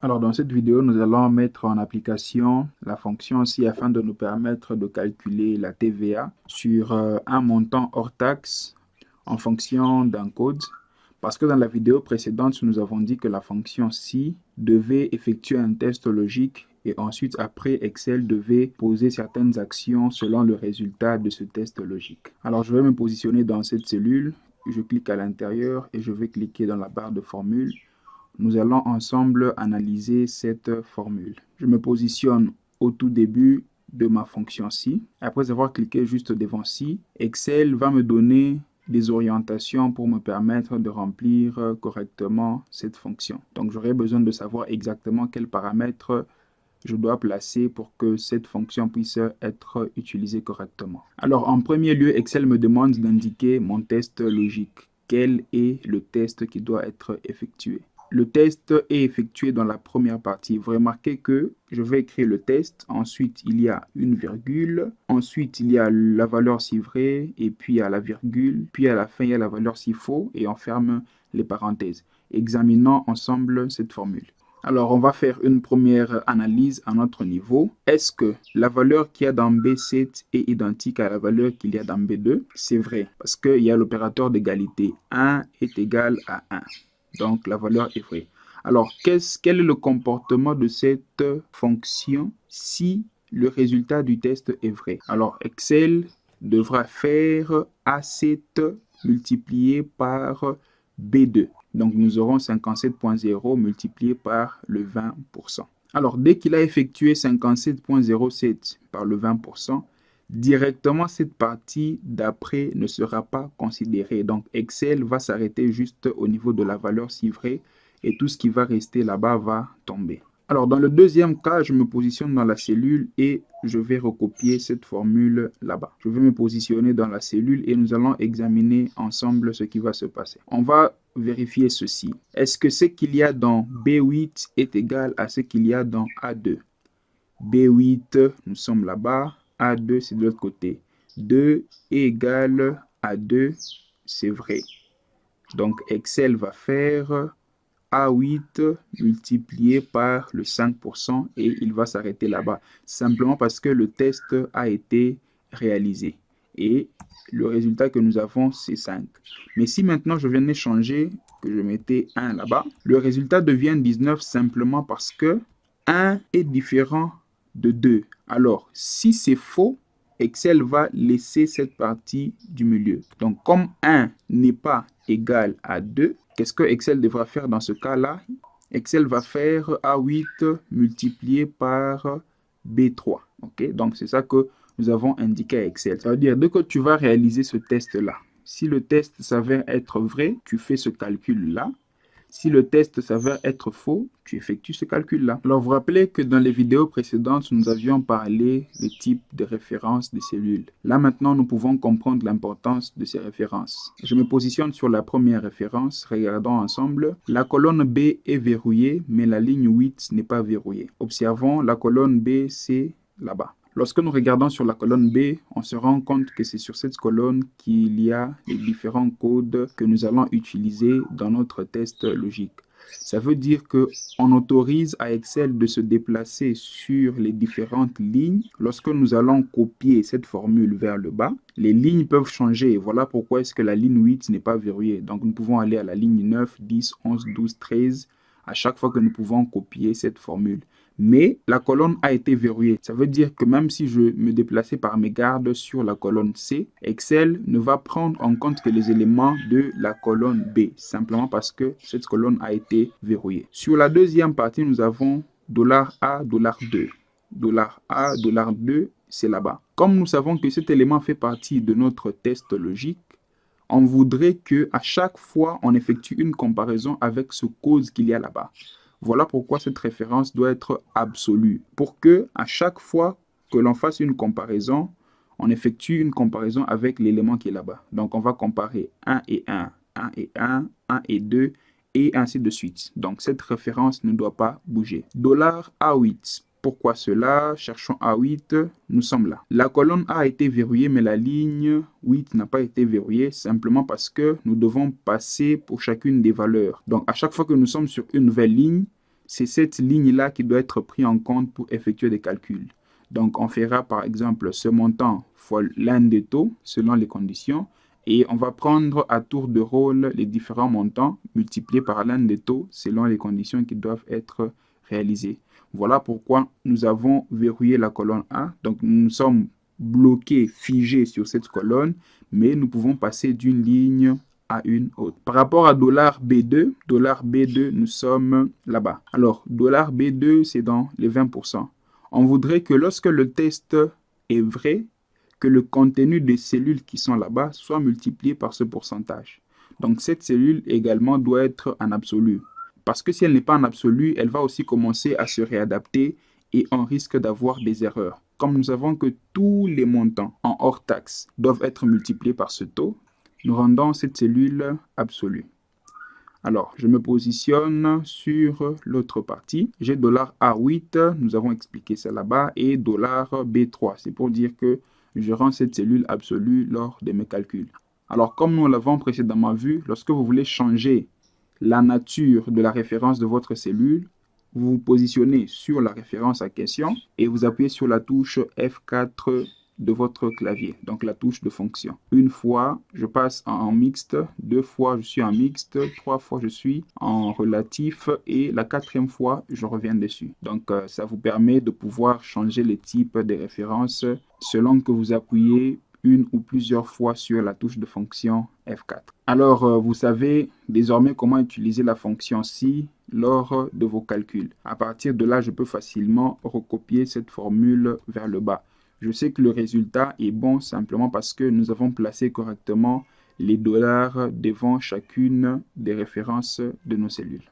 Alors, dans cette vidéo, nous allons mettre en application la fonction ci afin de nous permettre de calculer la TVA sur un montant hors taxe en fonction d'un code. Parce que dans la vidéo précédente, nous avons dit que la fonction ci devait effectuer un test logique et ensuite, après, Excel devait poser certaines actions selon le résultat de ce test logique. Alors, je vais me positionner dans cette cellule. Je clique à l'intérieur et je vais cliquer dans la barre de formule. Nous allons ensemble analyser cette formule. Je me positionne au tout début de ma fonction ci. Après avoir cliqué juste devant ci, Excel va me donner des orientations pour me permettre de remplir correctement cette fonction. Donc j'aurai besoin de savoir exactement quels paramètres je dois placer pour que cette fonction puisse être utilisée correctement. Alors en premier lieu, Excel me demande d'indiquer mon test logique. Quel est le test qui doit être effectué? Le test est effectué dans la première partie. Vous remarquez que je vais écrire le test, ensuite il y a une virgule, ensuite il y a la valeur si vrai, et puis il y a la virgule, puis à la fin il y a la valeur si faux, et on ferme les parenthèses. Examinons ensemble cette formule. Alors, on va faire une première analyse à notre niveau. Est-ce que la valeur qu'il y a dans B7 est identique à la valeur qu'il y a dans B2? C'est vrai, parce qu'il y a l'opérateur d'égalité. 1 est égal à 1. Donc, la valeur est vraie. Alors, quel est le comportement de cette fonction si le résultat du test est vrai? Alors, Excel devra faire A7 multiplié par B2. Donc, nous aurons 57.0 multiplié par le 20%. Alors, dès qu'il a effectué 57.07 par le 20%, directement cette partie d'après ne sera pas considérée. Donc, Excel va s'arrêter juste au niveau de la valeur si vrai et tout ce qui va rester là-bas va tomber. Alors, dans le deuxième cas, je me positionne dans la cellule et je vais recopier cette formule là-bas. Je vais me positionner dans la cellule et nous allons examiner ensemble ce qui va se passer. On va vérifier ceci. Est-ce que ce qu'il y a dans B8 est égal à ce qu'il y a dans A2? B8, nous sommes là-bas. A2, c'est de l'autre côté. 2 est égal à 2, c'est vrai. Donc, Excel va faire A8 multiplié par le 5% et il va s'arrêter là-bas. Simplement parce que le test a été réalisé. Et le résultat que nous avons, c'est 5. Mais si maintenant je venais changer, que je mettais 1 là-bas, le résultat devient 19 simplement parce que 1 est différent de 2. Alors, si c'est faux, Excel va laisser cette partie du milieu. Donc, comme 1 n'est pas égal à 2, qu'est-ce que Excel devra faire dans ce cas-là? Excel va faire A8 multiplié par B3. Okay? Donc, c'est ça que nous avons indiqué à Excel. Ça veut dire, dès que tu vas réaliser ce test-là, si le test s'avère être vrai, tu fais ce calcul-là. Si le test s'avère être faux, tu effectues ce calcul-là. Alors, vous vous rappelez que dans les vidéos précédentes, nous avions parlé des types de références des cellules. Là, maintenant, nous pouvons comprendre l'importance de ces références. Je me positionne sur la première référence. Regardons ensemble. La colonne B est verrouillée, mais la ligne 8 n'est pas verrouillée. Observons la colonne B, c'est là-bas. Lorsque nous regardons sur la colonne B, on se rend compte que c'est sur cette colonne qu'il y a les différents codes que nous allons utiliser dans notre test logique. Ça veut dire qu'on autorise à Excel de se déplacer sur les différentes lignes. Lorsque nous allons copier cette formule vers le bas, les lignes peuvent changer. Voilà pourquoi est-ce que la ligne 8 n'est pas verrouillée. Donc nous pouvons aller à la ligne 9, 10, 11, 12, 13 à chaque fois que nous pouvons copier cette formule. Mais la colonne a été verrouillée. Ça veut dire que même si je me déplaçais par mégarde sur la colonne C, Excel ne va prendre en compte que les éléments de la colonne B, simplement parce que cette colonne a été verrouillée. Sur la deuxième partie, nous avons $A, $2. $A, $2, c'est là-bas. Comme nous savons que cet élément fait partie de notre test logique, on voudrait que à chaque fois, on effectue une comparaison avec ce code qu'il y a là-bas. Voilà pourquoi cette référence doit être absolue. Pour que à chaque fois que l'on fasse une comparaison, on effectue une comparaison avec l'élément qui est là-bas. Donc, on va comparer 1 et 1, 1 et 1, 1 et 2, et ainsi de suite. Donc, cette référence ne doit pas bouger. $A8. Pourquoi cela? Cherchons A8, nous sommes là. La colonne A a été verrouillée, mais la ligne 8 n'a pas été verrouillée, simplement parce que nous devons passer pour chacune des valeurs. Donc, à chaque fois que nous sommes sur une nouvelle ligne, c'est cette ligne-là qui doit être prise en compte pour effectuer des calculs. Donc, on fera par exemple ce montant fois l'un des taux selon les conditions et on va prendre à tour de rôle les différents montants multipliés par l'un des taux selon les conditions qui doivent être réalisées. Voilà pourquoi nous avons verrouillé la colonne A. Donc, nous sommes bloqués, figés sur cette colonne, mais nous pouvons passer d'une ligne à une autre. Par rapport à $B2, nous sommes là-bas. Alors, $B2, c'est dans les 20%. On voudrait que lorsque le test est vrai, que le contenu des cellules qui sont là-bas soit multiplié par ce pourcentage. Donc, cette cellule également doit être en absolu. Parce que si elle n'est pas en absolu, elle va aussi commencer à se réadapter et on risque d'avoir des erreurs. Comme nous savons que tous les montants en hors taxe doivent être multipliés par ce taux, nous rendons cette cellule absolue. Alors, je me positionne sur l'autre partie. J'ai $A8, nous avons expliqué ça là-bas, et $B3. C'est pour dire que je rends cette cellule absolue lors de mes calculs. Alors, comme nous l'avons précédemment vu, lorsque vous voulez changer la nature de la référence de votre cellule, vous vous positionnez sur la référence à question et vous appuyez sur la touche F4 de votre clavier, donc la touche de fonction. Une fois, je passe en mixte, 2 fois, je suis en mixte, 3 fois, je suis en relatif et la 4e fois, je reviens dessus. Donc, ça vous permet de pouvoir changer les types de références selon que vous appuyez une ou plusieurs fois sur la touche de fonction F4. Alors, vous savez désormais comment utiliser la fonction si lors de vos calculs. À partir de là, je peux facilement recopier cette formule vers le bas. Je sais que le résultat est bon simplement parce que nous avons placé correctement les dollars devant chacune des références de nos cellules.